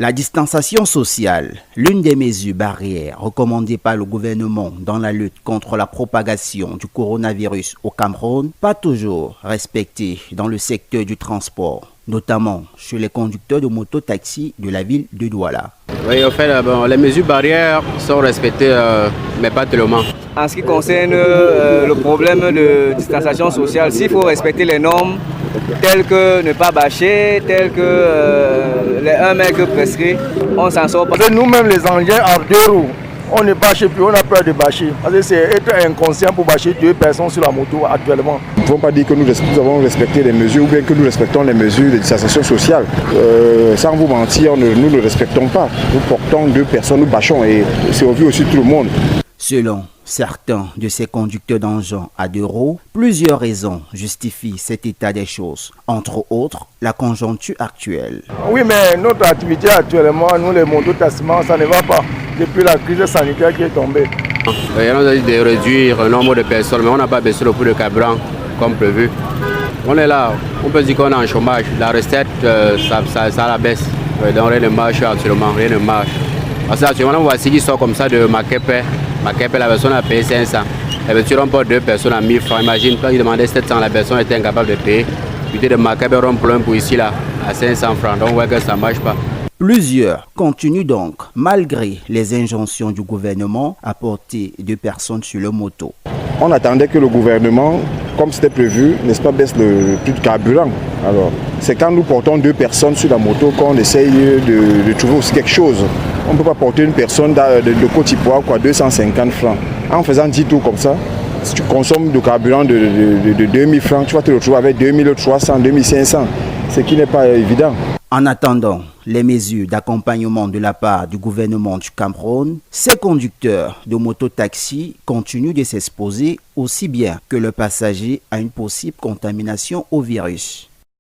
La distanciation sociale, l'une des mesures barrières recommandées par le gouvernement dans la lutte contre la propagation du coronavirus au Cameroun, pas toujours respectée dans le secteur du transport, notamment chez les conducteurs de moto-taxi de la ville de Douala. Oui, en fait, les mesures barrières sont respectées, mais pas tellement. En ce qui concerne le problème de distanciation sociale, s'il faut respecter les normes telles que ne pas bâcher, telles que les 1 mètre prescrits, on s'en sort pas. Nous-mêmes, les engins en 2 roues, on ne bâche plus, on a peur de bâcher. Parce que c'est être inconscient pour bâcher 2 personnes sur la moto actuellement. Nous ne pouvons pas dire que nous avons respecté les mesures ou bien que nous respectons les mesures de distanciation sociale. Sans vous mentir, nous ne respectons pas. Nous portons 2 personnes, nous bâchons et c'est au vu aussi de tout le monde. Selon certains de ces conducteurs d'engins à 2 roues, plusieurs raisons justifient cet état des choses. Entre autres, la conjoncture actuelle. Oui, mais notre activité actuellement, nous les mototaximans, ça ne va pas depuis la crise sanitaire qui est tombée. On a dit de réduire le nombre de personnes, mais on n'a pas baissé le prix de carburant comme prévu. On est là, on peut dire qu'on est en chômage. La recette, ça la baisse. Donc rien ne marche actuellement, rien ne marche. Parce qu'actuellement, on voit ce qui sort comme ça de Makepe. Makepe, la personne a payé 500. La voiture remporte 2 personnes à 1000 francs. Imagine, toi qui demandais 700, la personne était incapable de payer. Puis de Makepe remplit pour ici, là, à 500 francs. Donc on voit que ça ne marche pas. Plusieurs continuent donc, malgré les injonctions du gouvernement, à porter 2 personnes sur le moto. On attendait que le gouvernement, comme c'était prévu, n'est-ce pas, baisse le prix de carburant. Alors, c'est quand nous portons 2 personnes sur la moto qu'on essaye de trouver aussi quelque chose. On ne peut pas porter une personne de Côte d'Ivoire, 250 francs. En faisant 10 tours comme ça, si tu consommes du carburant de 2000 francs, tu vas te retrouver avec 2300, 2500, ce qui n'est pas évident. En attendant les mesures d'accompagnement de la part du gouvernement du Cameroun, ces conducteurs de moto-taxi continuent de s'exposer aussi bien que le passager à une possible contamination au virus.